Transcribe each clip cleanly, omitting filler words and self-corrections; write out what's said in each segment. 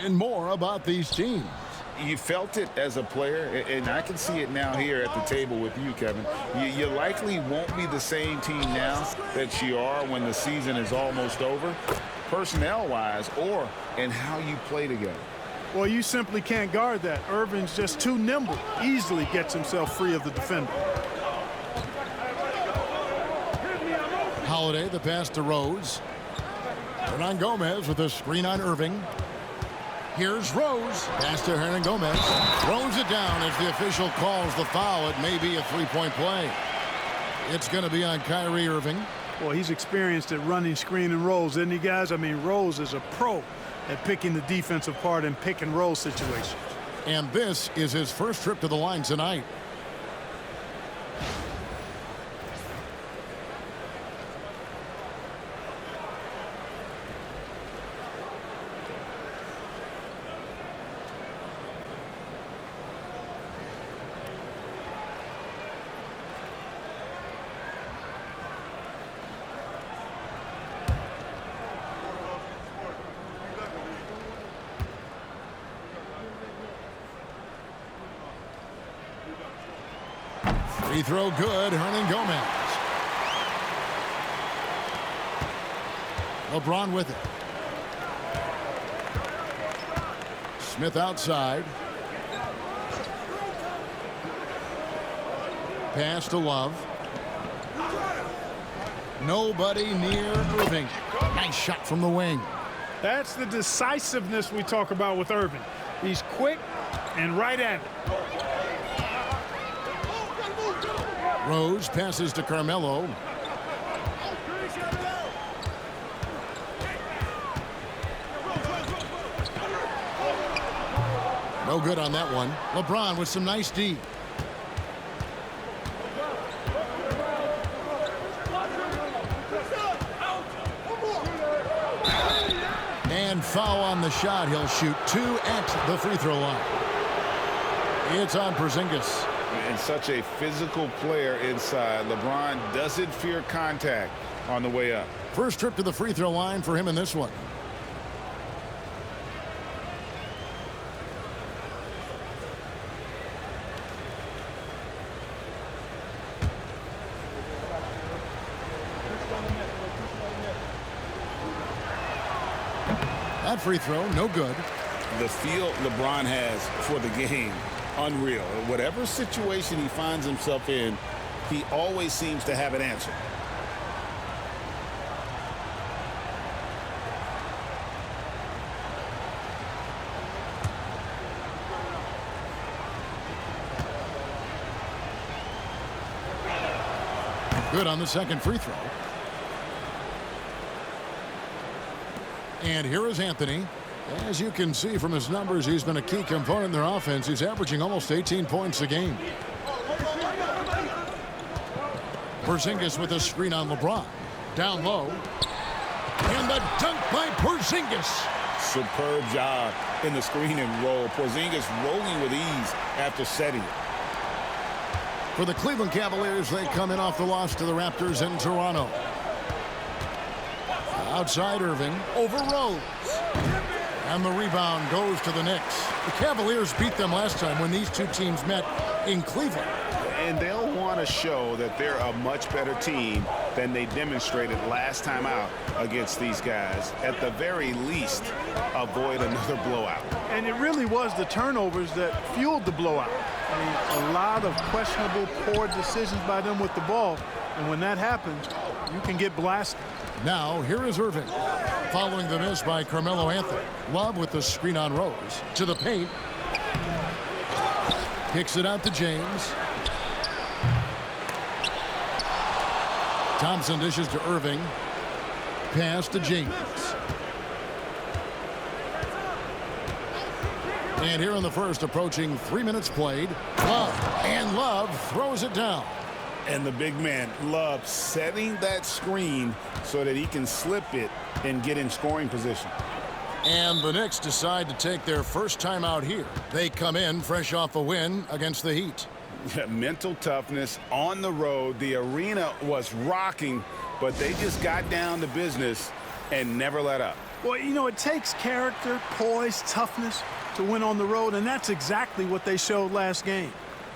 and more about these teams. You felt it as a player, and I can see it now here at the table with you, Kevin. You likely won't be the same team now that you are when the season is almost over, personnel-wise or in how you play together. Well, you simply can't guard that. Irving's just too nimble, easily gets himself free of the defender. Holiday, the pass to Rose. Hernan Gomez with a screen on Irving. Here's Rose. Pass to Hernan Gomez. Throws it down as the official calls the foul. It may be a three-point play. It's going to be on Kyrie Irving. Well, he's experienced at running screen and rolls, isn't he, guys? I mean, Rose is a pro at picking the defensive part in pick and roll situations. And this is his first trip to the line tonight. Free throw good. Hernan Gomez. LeBron with it. Smith outside. Pass to Love. Nobody near Irving. Nice shot from the wing. That's the decisiveness we talk about with Irving. He's quick and right at it. Rose passes to Carmelo. No good on that one. LeBron with some nice D. And foul on the shot. He'll shoot 2 at the free throw line. It's on Porzingis. And such a physical player inside. LeBron doesn't fear contact on the way up. First trip to the free throw line for him in this one. That free throw, no good. The feel LeBron has for the game, unreal. Whatever situation he finds himself in, he always seems to have an answer. Good on the second free throw. And here is Anthony. As you can see from his numbers, he's been a key component in their offense. He's averaging almost 18 points a game. Porzingis with a screen on LeBron. Down low. And the dunk by Porzingis. Superb job in the screen and roll. Porzingis rolling with ease after setting it. For the Cleveland Cavaliers, they come in off the loss to the Raptors in Toronto. Outside Irving, over Rose. And the rebound goes to the Knicks. The Cavaliers beat them last time when these two teams met in Cleveland. And they'll want to show that they're a much better team than they demonstrated last time out against these guys. At the very least, avoid another blowout. And it really was the turnovers that fueled the blowout. I mean, a lot of questionable, poor decisions by them with the ball. And when that happens, you can get blasted. Now, here is Irving. Following the miss by Carmelo Anthony. Love with the screen on Rose. To the paint. Kicks it out to James. Thompson dishes to Irving. Pass to James. And here in the first, approaching 3 minutes played. Love. And Love throws it down. And the big man, Love, setting that screen so that he can slip it and get in scoring position. And the Knicks decide to take their first time out here. They come in fresh off a win against the Heat. Mental toughness on the road. The arena was rocking, but they just got down to business and never let up. Well, you know, it takes character, poise, toughness to win on the road, and that's exactly what they showed last game.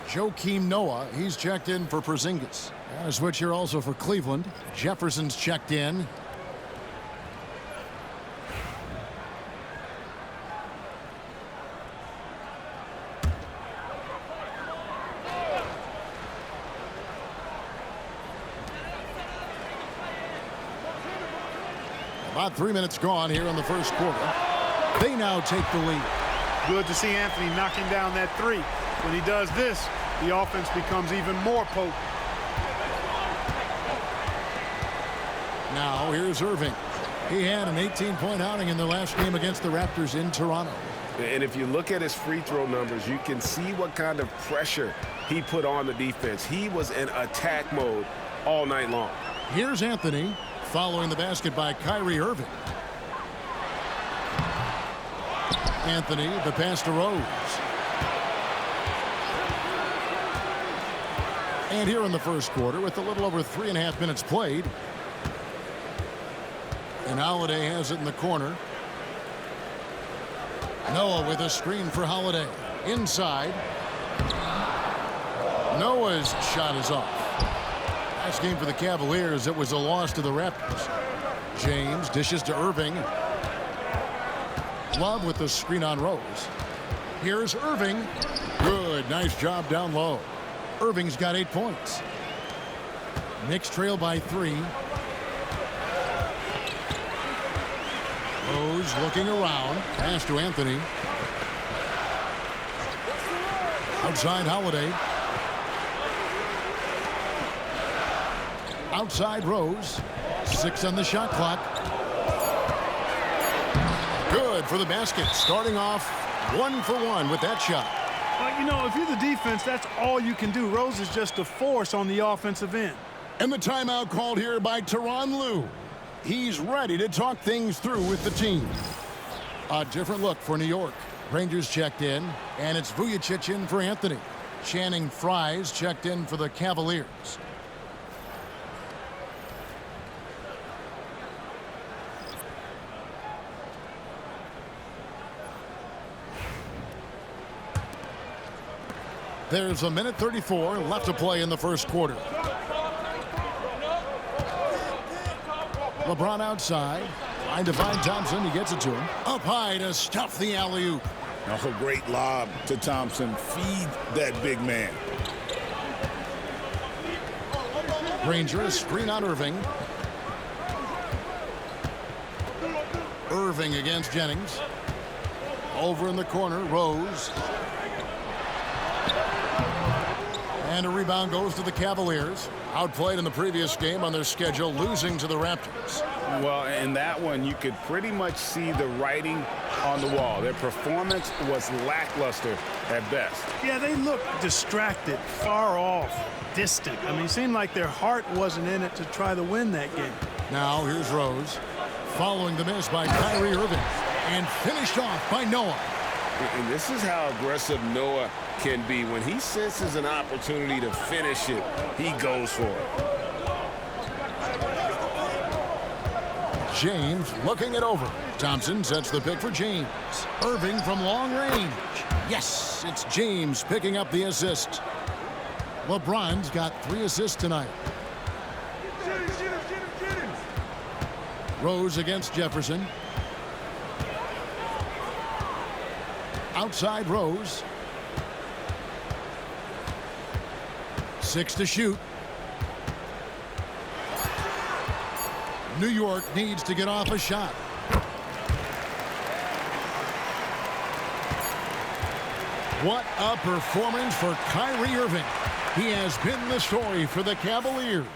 Joakim Noah, he's checked in for Porzingis. A switch here also for Cleveland. Jefferson's checked in. About 3 minutes gone here in the first quarter. They now take the lead. Good to see Anthony knocking down that three. When he does this, the offense becomes even more potent. Now here's Irving. He had an 18-point outing in the last game against the Raptors in Toronto. And if you look at his free throw numbers, you can see what kind of pressure he put on the defense. He was in attack mode all night long. Here's Anthony following the basket by Kyrie Irving. Anthony, the pass to Rose. And here in the first quarter, with a little over 3.5 minutes played, and Holiday has it in the corner. Noah with a screen for Holiday. Inside. Noah's shot is off. Last game for the Cavaliers, it was a loss to the Raptors. James dishes to Irving. Love with the screen on Rose. Here's Irving. Good, nice job down low. Irving's got 8 points. Knicks trail by 3. Rose looking around. Pass to Anthony. Outside Holiday. Outside Rose. 6 on the shot clock. Good for the basket. Starting off 1 for 1 with that shot. Well, you know, if you're the defense, that's all you can do. Rose is just a force on the offensive end. And the timeout called here by Tyronn Lue. He's ready to talk things through with the team. A different look for New York. Rangers checked in, and it's Vujacic in for Anthony. Channing Frye's checked in for the Cavaliers. There's a minute 34 left to play in the first quarter. LeBron outside. Trying to find Thompson. He gets it to him. Up high to stuff the alley-oop. Oh, great lob to Thompson. Feed that big man. Rangers screen on Irving. Irving against Jennings. Over in the corner, Rose. And a rebound goes to the Cavaliers. Outplayed in the previous game on their schedule, losing to the Raptors. Well, in that one, you could pretty much see the writing on the wall. Their performance was lackluster at best. Yeah, they looked distracted, far off, distant. I mean, it seemed like their heart wasn't in it to try to win that game. Now here's Rose. Following the miss by Kyrie Irving. And finished off by Noah. And this is how aggressive Noah can be. When he senses an opportunity to finish it, he goes for it. James looking it over. Thompson sets the pick for James. Irving from long range. Yes, it's James picking up the assist. LeBron's got 3 assists tonight. Rose against Jefferson. Outside Rose. 6 to shoot. New York needs to get off a shot. What a performance for Kyrie Irving. He has been the story for the Cavaliers.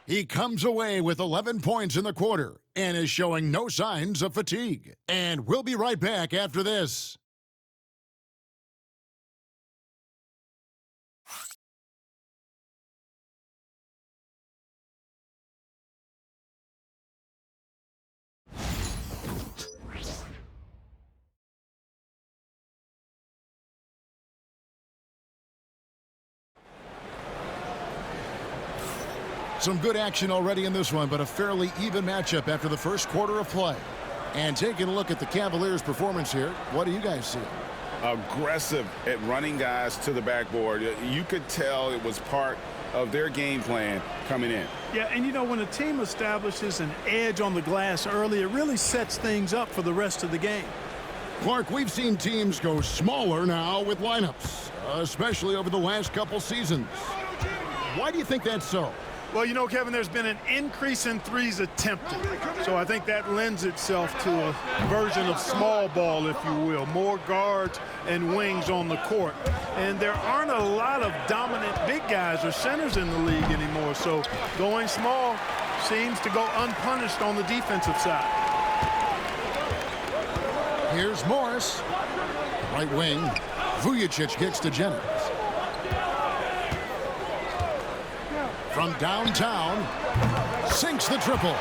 He comes away with 11 points in the quarter and is showing no signs of fatigue. And we'll be right back after this. Some good action already in this one, but a fairly even matchup after the first quarter of play. And taking a look at the Cavaliers' performance here, what do you guys see? Aggressive at running guys to the backboard. You could tell it was part of their game plan coming in. Yeah, and you know, when a team establishes an edge on the glass early, it really sets things up for the rest of the game. Clark, we've seen teams go smaller now with lineups, especially over the last couple seasons. Why do you think that's so? Well, you know, Kevin, there's been an increase in threes attempted. So I think that lends itself to a version of small ball, if you will. More guards and wings on the court. And there aren't a lot of dominant big guys or centers in the league anymore. So going small seems to go unpunished on the defensive side. Here's Morris. Right wing. Vujacic gets to Jennings. From downtown, sinks the triple.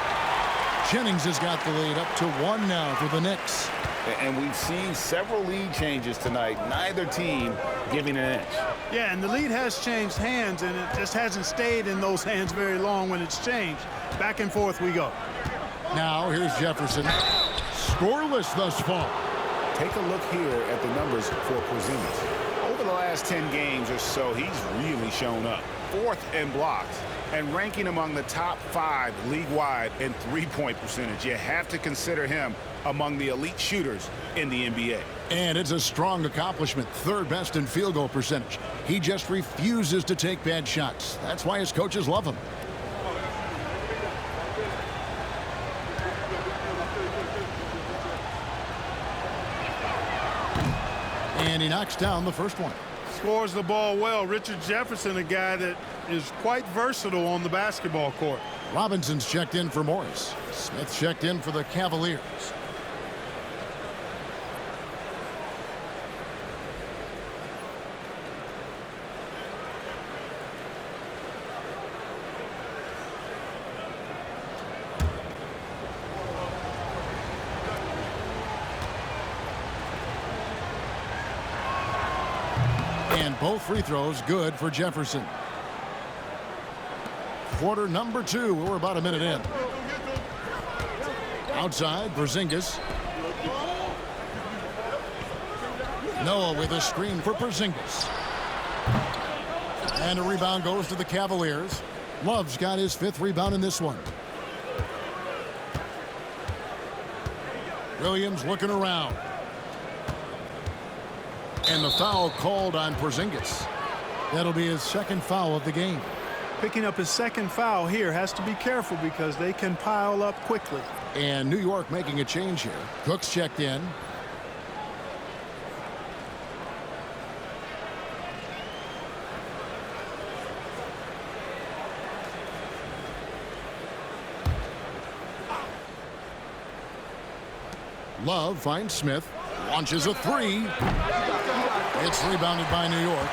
Jennings has got the lead up to 1 now for the Knicks. And we've seen several lead changes tonight, neither team giving an inch. Yeah, and the lead has changed hands, and it just hasn't stayed in those hands very long when it's changed. Back and forth we go. Now here's Jefferson. Scoreless thus far. Take a look here at the numbers for Porzingis. Over the last 10 games or so, he's really shown up. 4th in blocks and ranking among the top 5 league-wide in three-point percentage. You have to consider him among the elite shooters in the NBA. And it's a strong accomplishment. 3rd best in field goal percentage. He just refuses to take bad shots. That's why his coaches love him. And he knocks down the first one. Scores the ball well. Richard Jefferson, a guy that is quite versatile on the basketball court. Robinson's checked in for Morris. Smith checked in for the Cavaliers. And both free throws good for Jefferson. Quarter number 2. We're about a minute in. Outside, Porzingis. Noah with a screen for Porzingis. And a rebound goes to the Cavaliers. Love's got his 5th rebound in this one. Williams looking around. And the foul called on Porzingis. That'll be his 2nd foul of the game. Picking up his 2nd foul here, has to be careful because they can pile up quickly. And New York making a change here. Cook's checked in. Love finds Smith. Launches a 3. It's rebounded by New York.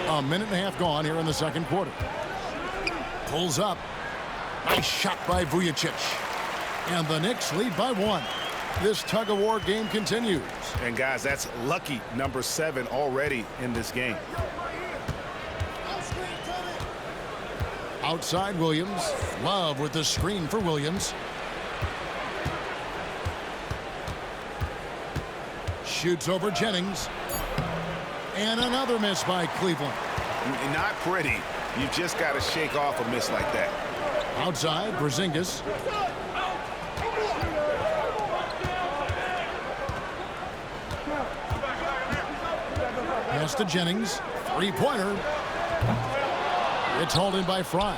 A minute and a half gone here in the 2nd quarter. Pulls up. Nice shot by Vujacic. And the Knicks lead by 1. This tug-of-war game continues. And guys, that's lucky number 7 already in this game. Outside Williams. Love with the screen for Williams. Shoots over Jennings. And another miss by Cleveland. Not pretty. You just got to shake off a miss like that. Outside, Porzingis. Pass to Jennings. 3-pointer. It's holding by Fry.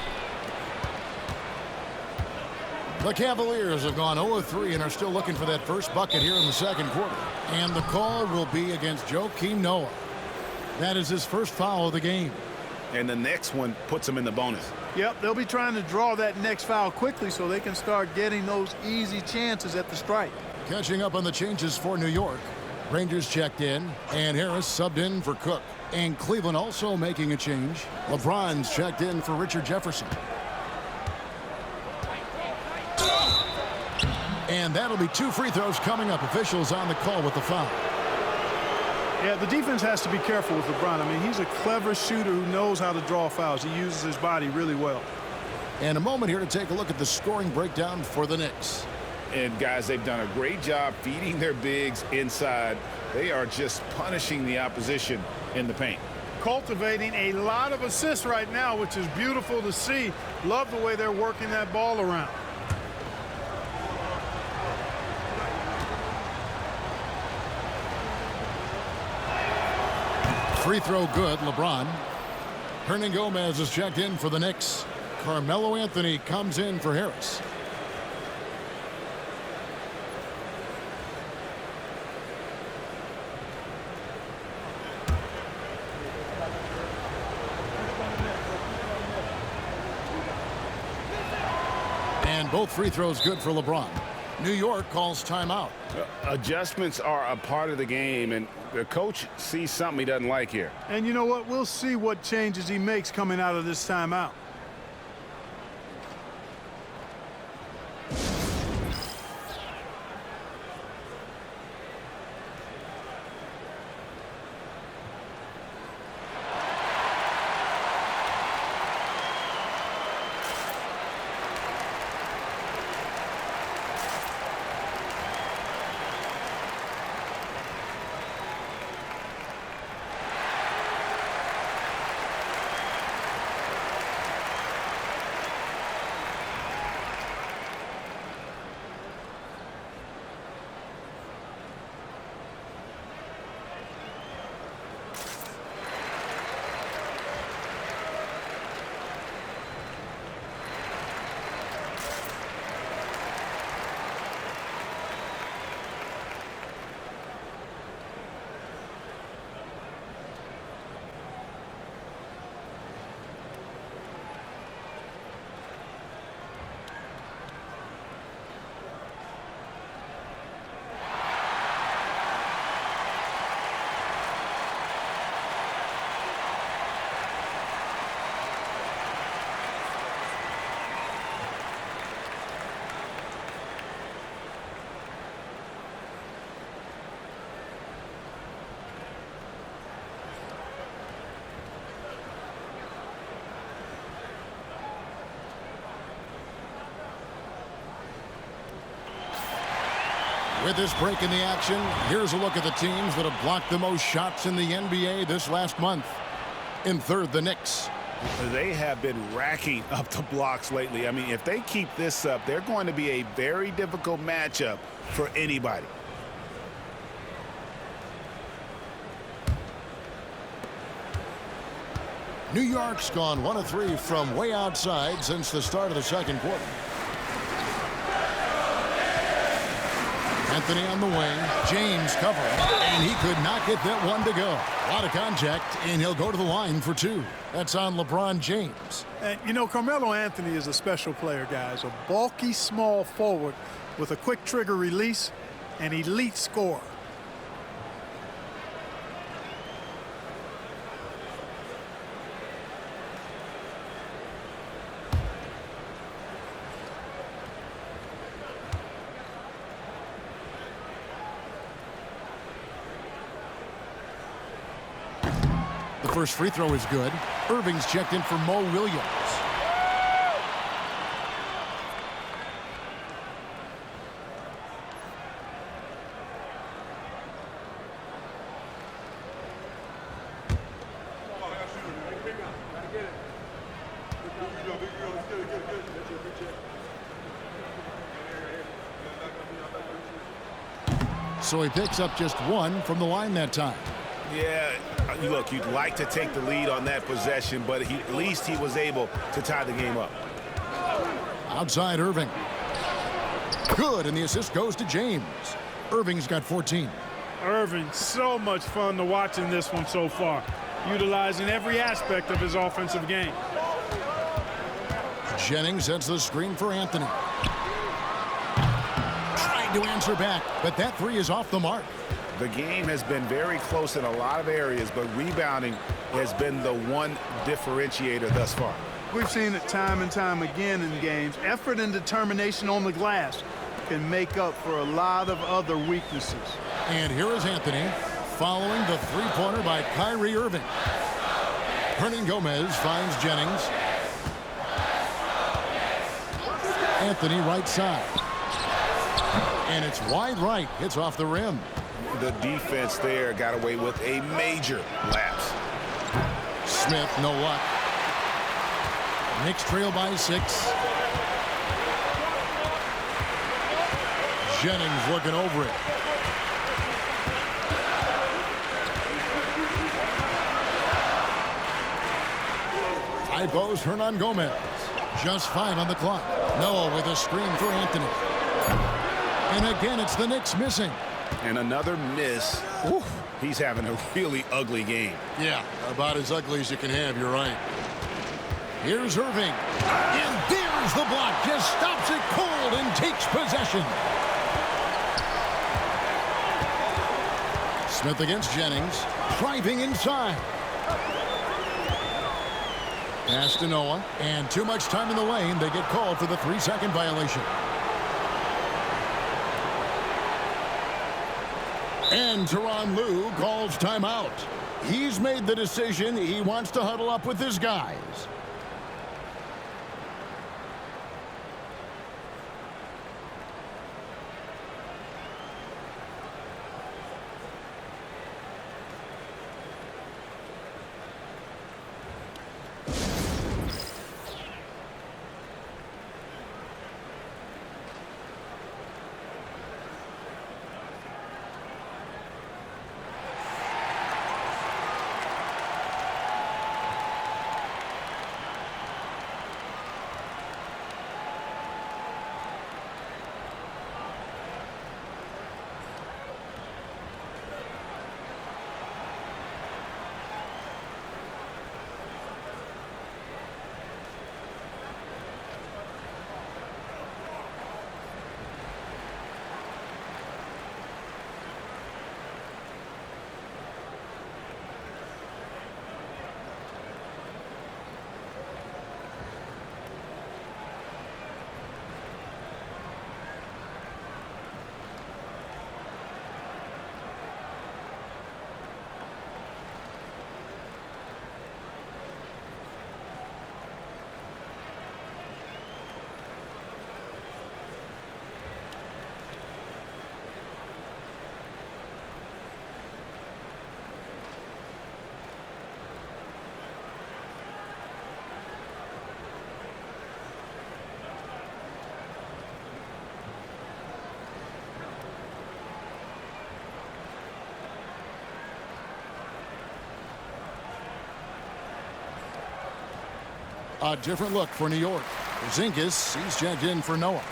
The Cavaliers have gone 0-3 and are still looking for that first bucket here in the 2nd quarter. And the call will be against Joakim Noah. That is his 1st foul of the game. And the next one puts him in the bonus. Yep, they'll be trying to draw that next foul quickly so they can start getting those easy chances at the stripe. Catching up on the changes for New York. Rangers checked in, and Harris subbed in for Cook. And Cleveland also making a change. LeBron's checked in for Richard Jefferson. And that'll be 2 free throws coming up. Officials on the call with the foul. Yeah, the defense has to be careful with LeBron. I mean, he's a clever shooter who knows how to draw fouls. He uses his body really well. And a moment here to take a look at the scoring breakdown for the Knicks. And, guys, they've done a great job feeding their bigs inside. They are just punishing the opposition in the paint. Cultivating a lot of assists right now, which is beautiful to see. Love the way they're working that ball around. Free throw good, LeBron. Hernangomez is checked in for the Knicks. Carmelo Anthony comes in for Harris. And both free throws good for LeBron. New York calls timeout. Adjustments are a part of the game, and the coach sees something he doesn't like here. And you know what? We'll see what changes he makes coming out of this timeout. With this break in the action, here's a look at the teams that have blocked the most shots in the NBA this last month. In third, the Knicks. They have been racking up the blocks lately. I mean, if they keep this up, they're going to be a very difficult matchup for anybody. New York's gone 1 of 3 from way outside since the start of the second quarter. Anthony on the wing. James covering. And he could not get that one to go. A lot of contact, and he'll go to the line for 2. That's on LeBron James. And, you know, Carmelo Anthony is a special player, guys. A bulky, small forward with a quick trigger release, an elite scorer. The first free throw is good. Irving's checked in for Mo Williams. So he picks up just 1 from the line that time. Yeah, look, you'd like to take the lead on that possession, but at least he was able to tie the game up. Outside Irving. Good, and the assist goes to James. Irving's got 14. Irving, so much fun to watch in this one so far, utilizing every aspect of his offensive game. Jennings sets the screen for Anthony. Trying to answer back, but that 3 is off the mark. The game has been very close in a lot of areas, but rebounding has been the one differentiator thus far. We've seen it time and time again in games. Effort and determination on the glass can make up for a lot of other weaknesses. And here is Anthony following the 3-pointer by Kyrie Irving. Hernangomez finds Jennings. Anthony right side. And it's wide right. Hits off the rim. The defense there got away with a major lapse. Smith, no luck. Knicks trail by 6. Jennings looking over it. High post, Hernan Gomez. Just 5 on the clock. Noah with a screen for Anthony. And again, it's the Knicks missing. And another miss. Oof, he's having a really ugly game. Yeah, about as ugly as you can have, you're right. Here's Irving. And there's the block. Just stops it cold and takes possession. Smith against Jennings. Driving inside. Pass to Noah. And too much time in the lane. They get called for the 3-second violation. And Tyronn Lue calls timeout. He's made the decision. He wants to huddle up with his guys. A different look for New York. Zingas, he's checked in for Noah.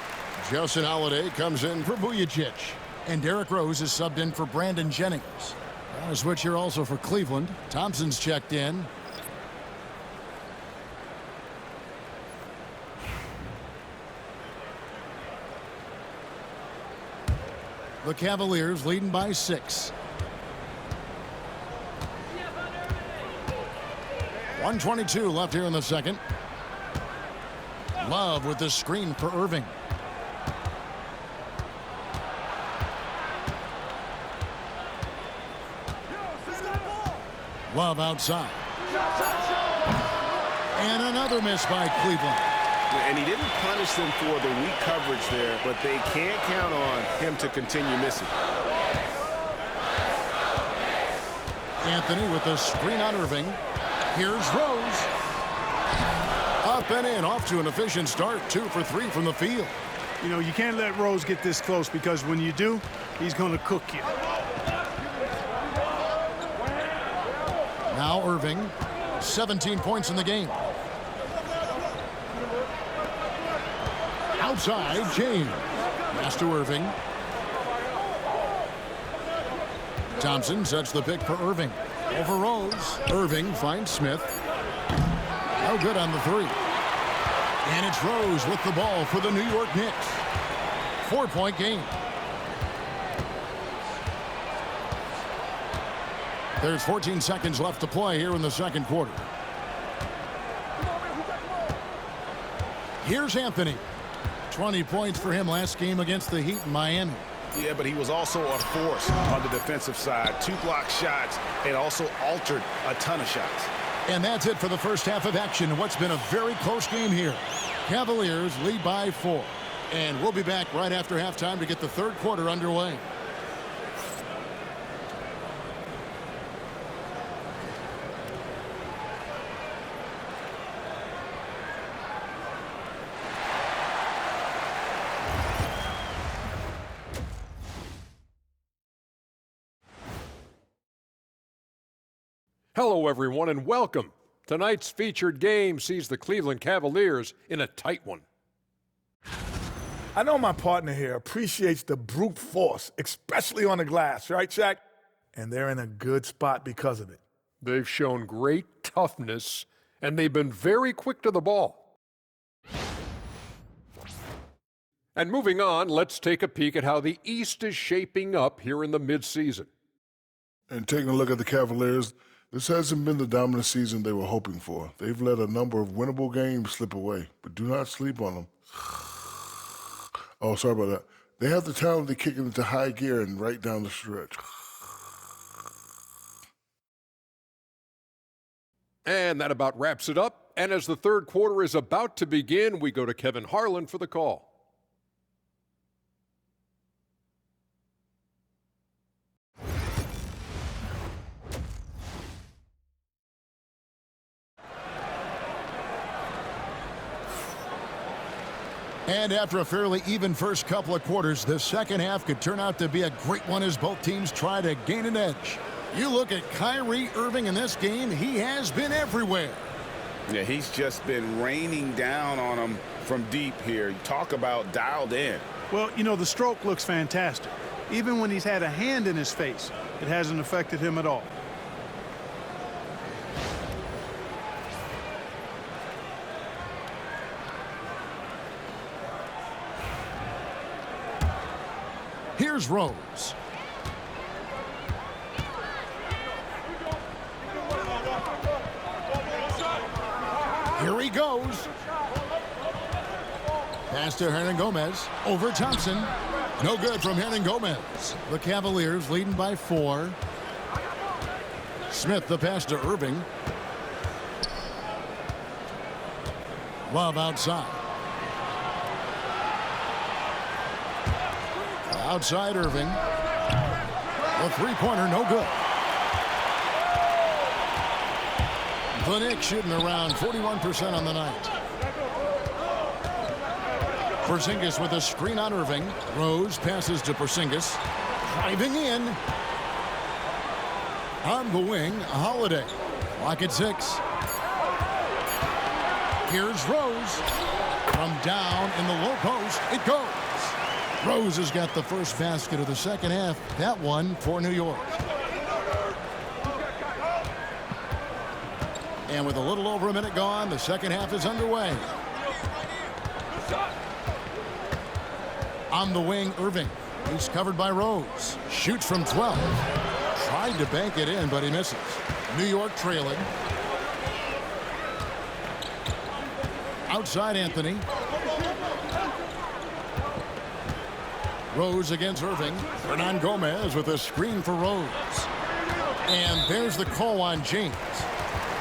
Justin Holiday comes in for Vujacic. And Derrick Rose is subbed in for Brandon Jennings. A switch here also for Cleveland. Thompson's checked in. The Cavaliers leading by 6. 1:22 left here in the second. Love with the screen for Irving. Love outside. And another miss by Cleveland. And he didn't punish them for the weak coverage there, but they can't count on him to continue missing. Anthony with the screen on Irving. Here's Rose. Up and in, off to an efficient start. 2 for 3 from the field. You know, you can't let Rose get this close because when you do, he's going to cook you. Now Irving, 17 points in the game. Outside, James. Pass to Irving. Thompson sets the pick for Irving. Over Rose. Irving finds Smith. No good on the 3. And it's Rose with the ball for the New York Knicks. 4-point game. There's 14 seconds left to play here in the second quarter. Here's Anthony. 20 points for him last game against the Heat in Miami. Yeah, but he was also a force on the defensive side. 2 block shots and also altered a ton of shots. And that's it for the first half of action in what's been a very close game here. Cavaliers lead by 4. And we'll be back right after halftime to get the third quarter underway. Hello, everyone, and welcome. Tonight's featured game sees the Cleveland Cavaliers in a tight one. I know my partner here appreciates the brute force, especially on the glass, right, Shaq? And they're in a good spot because of it. They've shown great toughness, and they've been very quick to the ball. And moving on, let's take a peek at how the East is shaping up here in the midseason. And taking a look at the Cavaliers, this hasn't been the dominant season they were hoping for. They've let a number of winnable games slip away, but do not sleep on them. Oh, sorry about that. They have the talent to kick it into high gear and right down the stretch. And that about wraps it up. And as the third quarter is about to begin, we go to Kevin Harlan for the call. And after a fairly even first couple of quarters, the second half could turn out to be a great one as both teams try to gain an edge. You look at Kyrie Irving in this game, he has been everywhere. Yeah, he's just been raining down on them from deep here. Talk about dialed in. Well, you know, the stroke looks fantastic. Even when he's had a hand in his face, it hasn't affected him at all. Here's Rose. Here he goes. Pass to Hernangomez. Over Thompson. No good from Hernangomez. The Cavaliers leading by 4. Smith the pass to Irving. Love outside. Outside Irving. The three-pointer, no good. The Knicks shooting around 41% on the night. Porzingis with a screen on Irving. Rose passes to Porzingis. Driving in. On the wing, Holiday. Clock at 6. Here's Rose. From down in the low post, it goes. Rose has got the first basket of the second half. That one for New York. And with a little over a minute gone, the second half is underway. On the wing, Irving. He's covered by Rose. Shoots from 12. Tried to bank it in, but he misses. New York trailing. Outside Anthony. Rose against Irving. Hernangomez with a screen for Rose. And there's the call on James.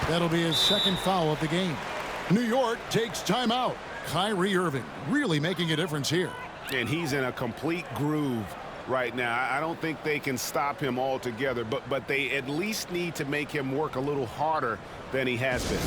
That'll be his second foul of the game. New York takes timeout. Kyrie Irving really making a difference here. And he's in a complete groove right now. I don't think they can stop him altogether, but they at least need to make him work a little harder than he has been.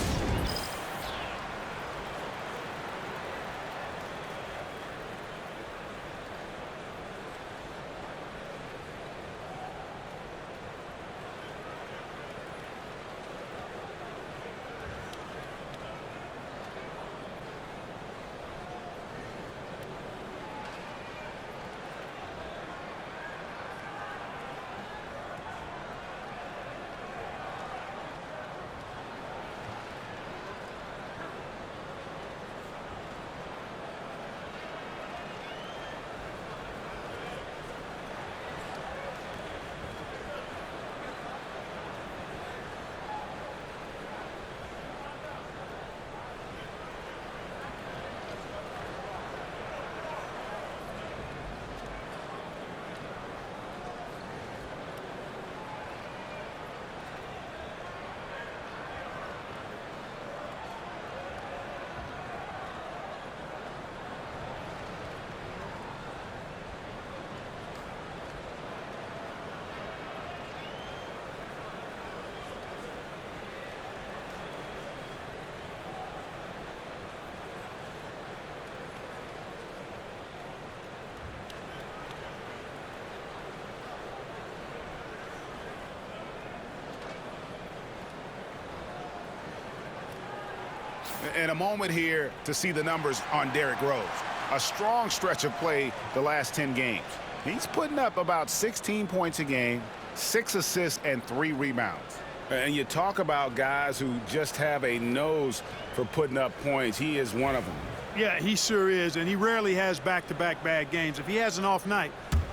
And a moment here to see the numbers on Derrick Rose. A strong stretch of play the last 10 games. He's putting up about 16 points a game, 6 assists, and 3 rebounds. And you talk about guys who just have a nose for putting up points. He is one of them. Yeah, he sure is, and he rarely has back-to-back bad games. If he has an off night,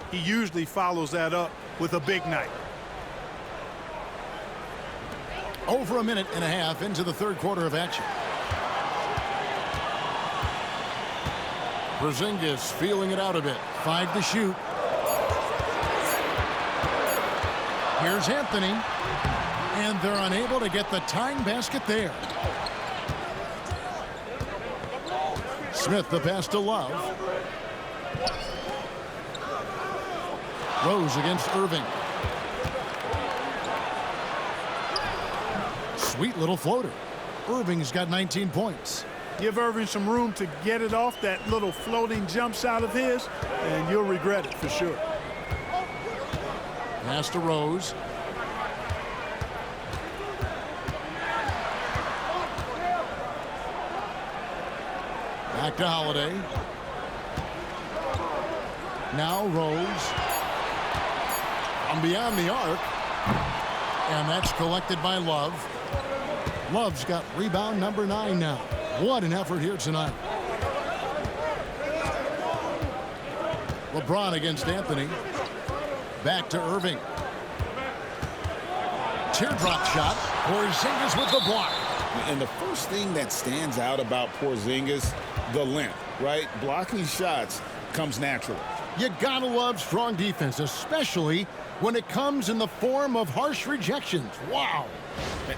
he usually follows that up with a big night. Over a minute and a half into the third quarter of action. Porzingis feeling it out a bit. 5 to shoot. Here's Anthony. And they're unable to get the tying basket there. Smith the pass to Love. Rose against Irving. Sweet little floater. Irving's got 19 points. Give Irving some room to get it off that little floating jump shot of his, and you'll regret it for sure. Pass to Rose. Back to Holiday. Now Rose. From beyond the arc. And that's collected by Love. Love's got rebound number 9 now. What an effort here tonight. LeBron against Anthony. Back to Irving. Teardrop shot. Porzingis with the block. And the first thing that stands out about Porzingis, the length, right? Blocking shots comes naturally. You gotta love strong defense, especially when it comes in the form of harsh rejections. Wow.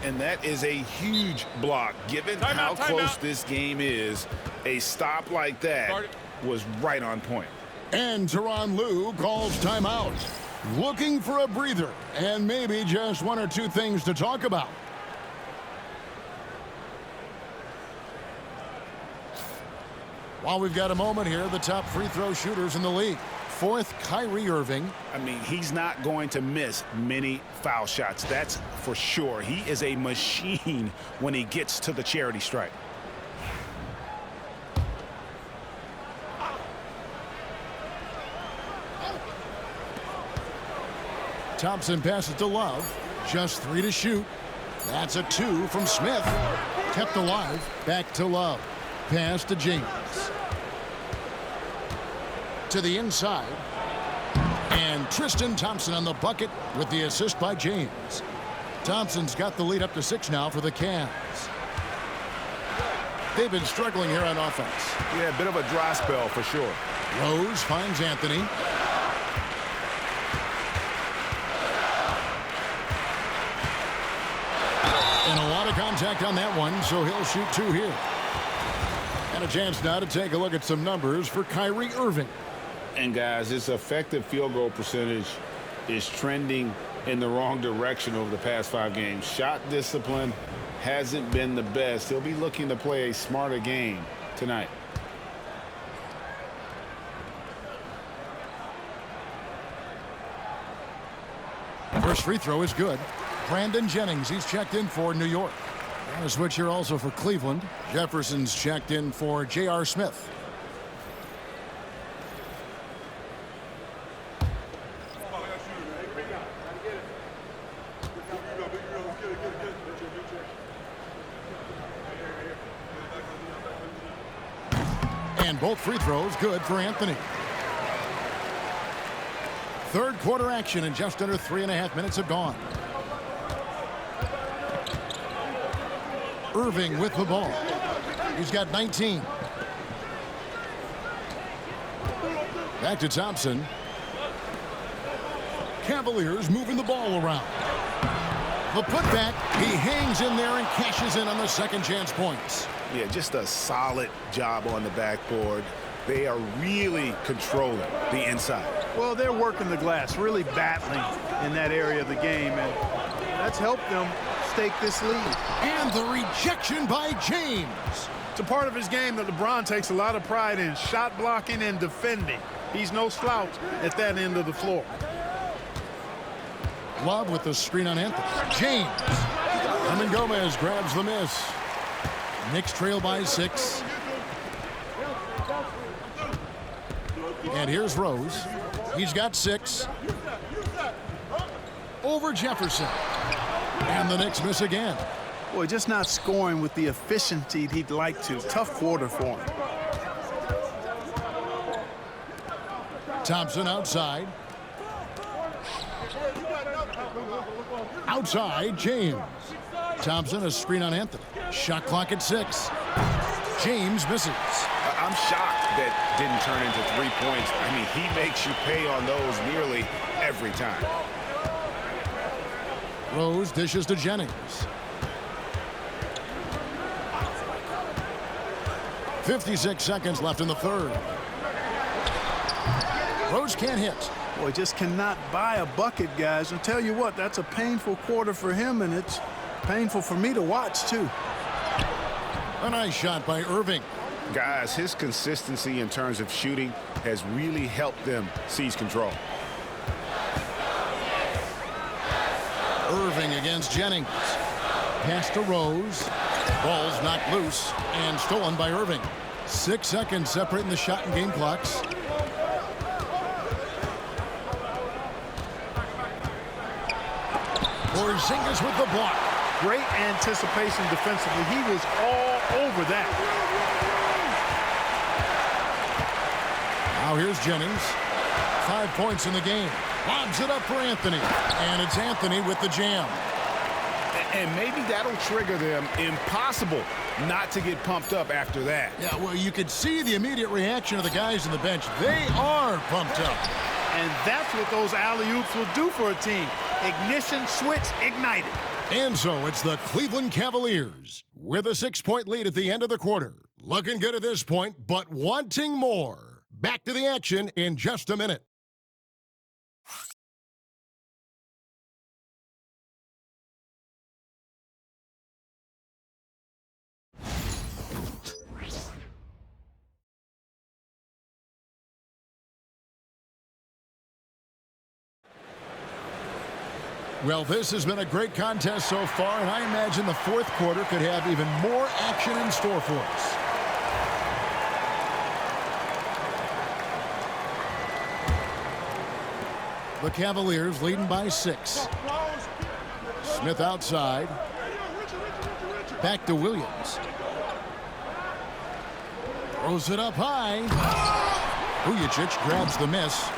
And that is a huge block. Given how close this game is, a stop like that was right on point. And Tyronn Lue calls timeout. Looking for a breather and maybe just 1 or 2 things to talk about. While we've got a moment here, the top free throw shooters in the league. 4th, Kyrie Irving. I mean, he's not going to miss many foul shots. That's for sure. He is a machine when he gets to the charity stripe. Thompson passes to Love. Just 3 to shoot. That's a 2 from Smith. Kept alive. Back to Love. Pass to James. To the inside. And Tristan Thompson on the bucket with the assist by James. Thompson's got the lead up to 6 now for the Cavs. They've been struggling here on offense. Yeah, a bit of a dry spell for sure. Rose finds Anthony. And a lot of contact on that one, so he'll shoot 2 here. And a chance now to take a look at some numbers for Kyrie Irving. And guys, his effective field goal percentage is trending in the wrong direction over the past 5 games. Shot discipline hasn't been the best. He'll be looking to play a smarter game tonight. First free throw is good. Brandon Jennings, he's checked in for New York. And a switch here also for Cleveland. Jefferson's checked in for J.R. Smith. And both free throws good for Anthony. Third quarter action and just under 3.5 minutes have gone. Irving with the ball. He's got 19. Back to Thompson. Cavaliers moving the ball around. The putback, he hangs in there and cashes in on the second chance points. Yeah, just a solid job on the backboard. They are really controlling the inside. Well, they're working the glass, really battling in that area of the game, and that's helped them stake this lead. And the rejection by James. It's a part of his game that LeBron takes a lot of pride in, shot blocking and defending. He's no slouch at that end of the floor. Love with the screen on Anthony. James. Gomez grabs the miss. Knicks trail by 6. And here's Rose. He's got 6. Over Jefferson. And the Knicks miss again. Boy, just not scoring with the efficiency he'd like to. Tough quarter for him. Thompson outside. Outside, James. Thompson, a screen on Anthony. Shot clock at 6. James misses. I'm shocked that didn't turn into 3 points. I mean, he makes you pay on those nearly every time. Rose dishes to Jennings. 56 seconds left in the third. Rose can't hit. Boy, just cannot buy a bucket, guys. And tell you what, that's a painful quarter for him, and it's painful for me to watch, too. A nice shot by Irving. Guys, his consistency in terms of shooting has really helped them seize control. Irving against Jennings. Pass to Rose. Ball's knocked loose and stolen by Irving. 6 seconds separating the shot and game clocks. Porzingis with the block. Great anticipation defensively. He was all over that. Now here's Jennings. 5 points in the game. Lobs it up for Anthony. And it's Anthony with the jam. And maybe that'll trigger them. Impossible not to get pumped up after that. Yeah, well, you could see the immediate reaction of the guys on the bench. They are pumped up. And that's what those alley-oops will do for a team. Ignition switch ignited. And so it's the Cleveland Cavaliers with a 6-point lead at the end of the quarter. Looking good at this point, but wanting more. Back to the action in just a minute. Well, this has been a great contest so far, and I imagine the fourth quarter could have even more action in store for us. The Cavaliers leading by 6. Smith outside. Back to Williams. Throws it up high. Vujacic grabs the miss.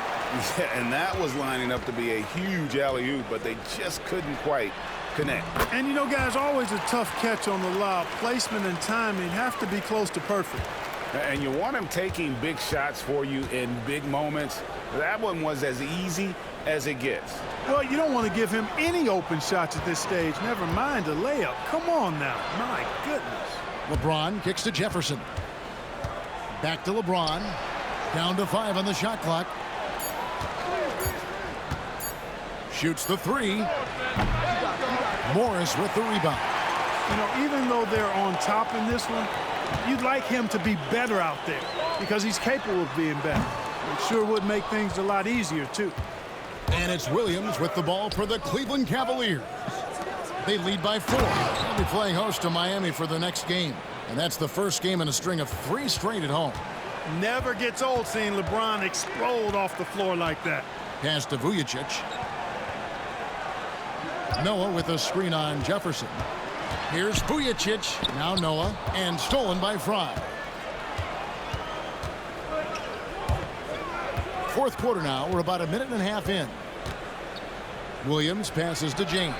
Yeah, and that was lining up to be a huge alley-oop, but they just couldn't quite connect. And, you know, guys, always a tough catch on the lob. Placement and timing have to be close to perfect. And you want him taking big shots for you in big moments. That one was as easy as it gets. Well, you don't want to give him any open shots at this stage. Never mind a layup. Come on now. My goodness. LeBron kicks to Jefferson. Back to LeBron. Down to 5 on the shot clock. Shoots the 3. Morris with the rebound. You know, even though they're on top in this one, you'd like him to be better out there because he's capable of being better. It sure would make things a lot easier, too. And it's Williams with the ball for the Cleveland Cavaliers. They lead by 4. They'll be playing host to Miami for the next game. And that's the first game in a string of 3 straight at home. Never gets old seeing LeBron explode off the floor like that. Pass to Vujacic. Noah with a screen on Jefferson. Here's Vujacic. Now Noah. And stolen by Fry. Fourth quarter now. We're about a minute and a half in. Williams passes to James.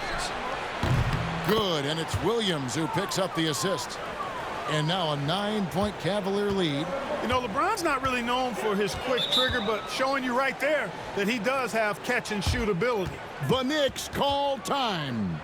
Good, and it's Williams who picks up the assist. And now a 9-point Cavalier lead. You know, LeBron's not really known for his quick trigger, but showing you right there that he does have catch-and-shoot ability. The Knicks call time.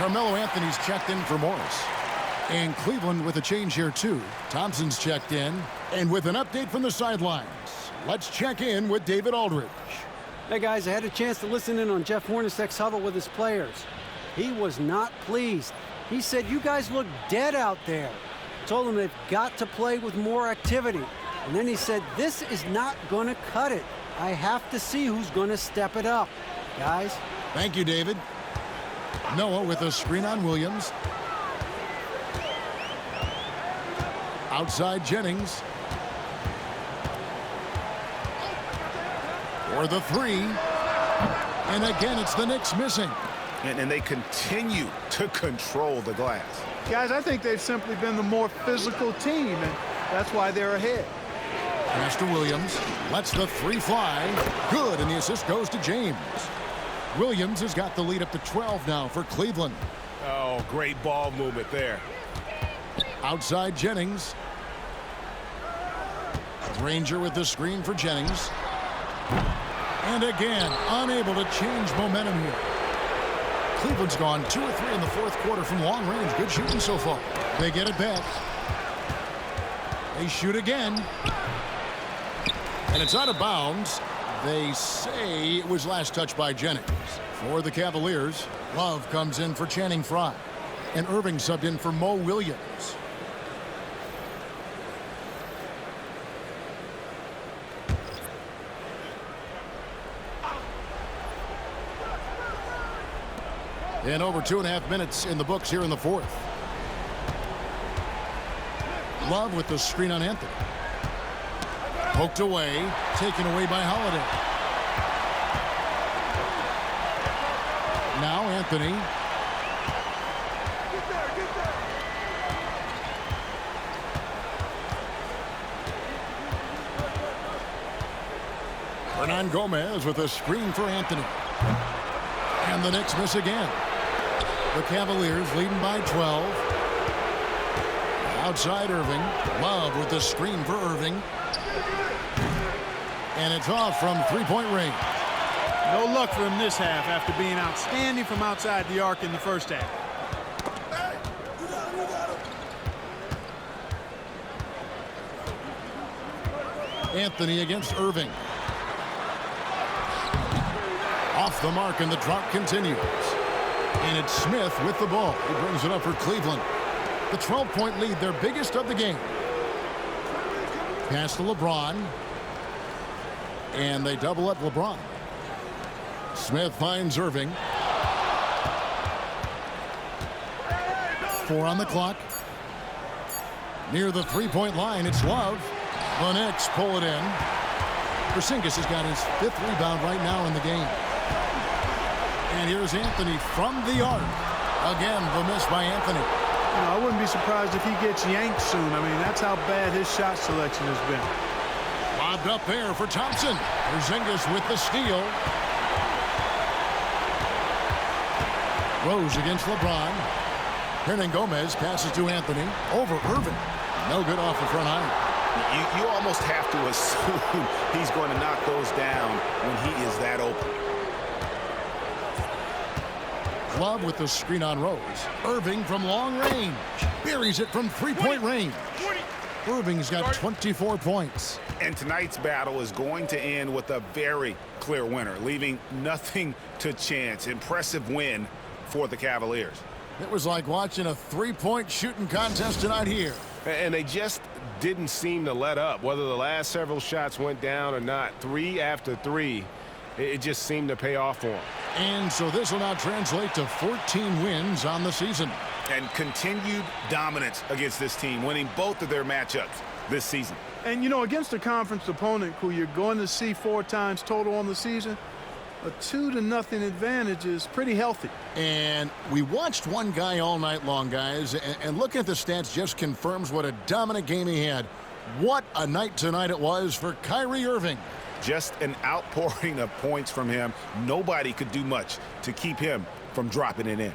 Carmelo Anthony's checked in for Morris. And Cleveland with a change here, too. Thompson's checked in. And with an update from the sidelines, let's check in with David Aldridge. Hey, guys, I had a chance to listen in on Jeff Hornacek's huddle with his players. He was not pleased. He said, you guys look dead out there. Told them they've got to play with more activity. And then he said, this is not going to cut it. I have to see who's going to step it up. Guys. Thank you, David. Noah with a screen on Williams. Outside Jennings. For the three. And again, it's the Knicks missing. And they continue to control the glass. Guys, I think they've simply been the more physical team, and that's why they're ahead. Pass to Williams. Lets the three fly. Good, and the assist goes to James. Williams has got the lead up to 12 now for Cleveland. Oh, great ball movement there. Outside Jennings. Granger with the screen for Jennings. And again, unable to change momentum here. Cleveland's gone 2 or 3 in the fourth quarter from long range. Good shooting so far. They get it back. They shoot again. And it's out of bounds. They say it was last touched by Jennings. For the Cavaliers, Love comes in for Channing Frye. And Irving subbed in for Mo Williams. And over 2.5 minutes in the books here in the fourth. Love with the screen on Anthony. Poked away, taken away by Holiday. Now Anthony. Hernan Gomez with a screen for Anthony. And the Knicks miss again. The Cavaliers leading by 12. Outside Irving. Love with the screen for Irving. And it's off from three-point range. No luck for him this half after being outstanding from outside the arc in the first half. Anthony against Irving. Off the mark, and the drought continues. And it's Smith with the ball. He brings it up for Cleveland. The 12-point lead, their biggest of the game. Pass to LeBron. And they double up LeBron. Smith finds Irving. 4 on the clock. Near the three-point line, it's Love. The Knicks pull it in. Porzingis has got his 5th rebound right now in the game. And here's Anthony from the arc. Again, the miss by Anthony. You know, I wouldn't be surprised if he gets yanked soon. I mean, that's how bad his shot selection has been. Lobbed up there for Thompson. Porzingis with the steal. Rose against LeBron. Hernan Gomez passes to Anthony. Over Irving. No good off the front iron. You almost have to assume he's going to knock those down when he is that open. Love with the screen on Rose. Irving from long range. Buries it from three-point range. Irving's got 24 points. And tonight's battle is going to end with a very clear winner, leaving nothing to chance. Impressive win for the Cavaliers. It was like watching a three-point shooting contest tonight here. And they just didn't seem to let up. Whether the last several shots went down or not, 3 after 3, it just seemed to pay off for them. And so this will now translate to 14 wins on the season. And continued dominance against this team, winning both of their matchups this season. And, you know, against a conference opponent who you're going to see 4 times total on the season, a 2-0 advantage is pretty healthy. And we watched one guy all night long, guys, and looking at the stats just confirms what a dominant game he had. What a night tonight it was for Kyrie Irving. Just an outpouring of points from him. Nobody could do much to keep him from dropping it in.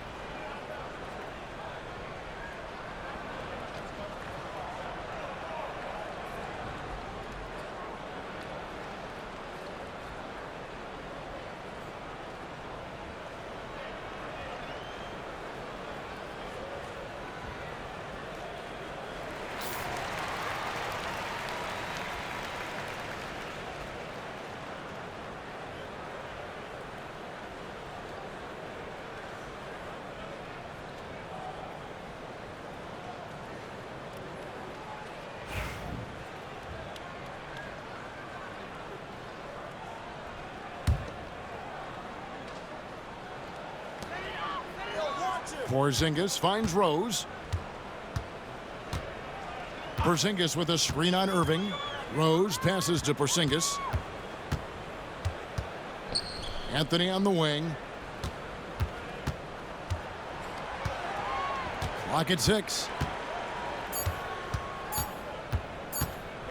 Porzingis finds Rose. Porzingis with a screen on Irving. Rose passes to Porzingis. Anthony on the wing. Clock at 6.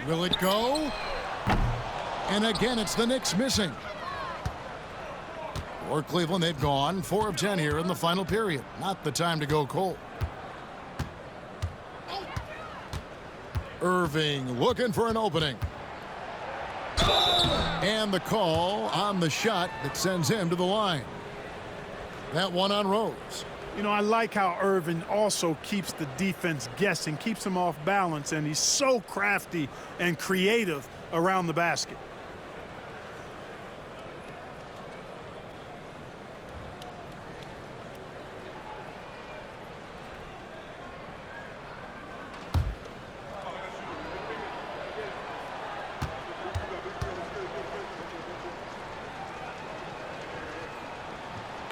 Will it go? And again, it's the Knicks missing. For Cleveland, they've gone 4 of 10 here in the final period. Not the time to go cold. Irving looking for an opening. And the call on the shot that sends him to the line. That one on Rose. You know, I like how Irving also keeps the defense guessing, keeps them off balance, and he's so crafty and creative around the basket.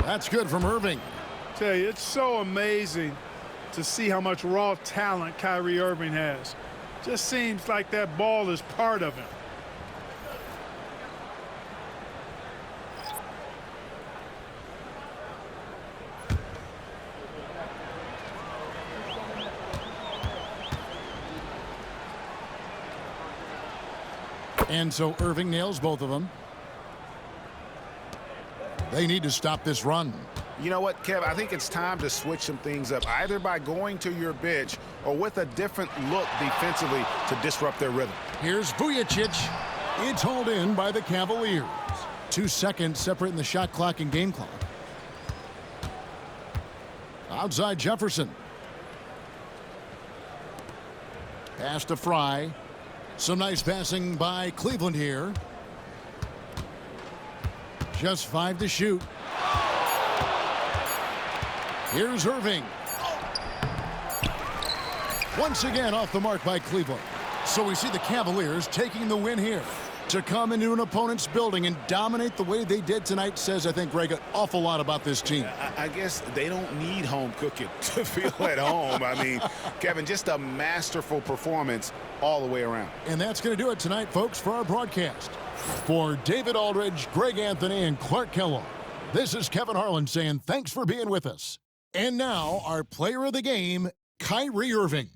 That's good from Irving. Tell you, it's so amazing to see how much raw talent Kyrie Irving has. Just seems like that ball is part of him. And so Irving nails both of them. They need to stop this run. You know what, Kev? I think it's time to switch some things up, either by going to your bench or with a different look defensively to disrupt their rhythm. Here's Vujicic. It's hauled in by the Cavaliers. 2 seconds separating the shot clock and game clock. Outside Jefferson. Pass to Fry. Some nice passing by Cleveland here. Just 5 to shoot. Here's Irving. Once again off the mark by Cleveland. So we see the Cavaliers taking the win here. To come into an opponent's building and dominate the way they did tonight says, I think, Greg, an awful lot about this team. I guess they don't need home cooking to feel at home. I mean, Kevin, just a masterful performance all the way around. And that's going to do it tonight, folks, for our broadcast. For David Aldridge, Greg Anthony, and Clark Kellogg, this is Kevin Harlan saying thanks for being with us. And now, our player of the game, Kyrie Irving.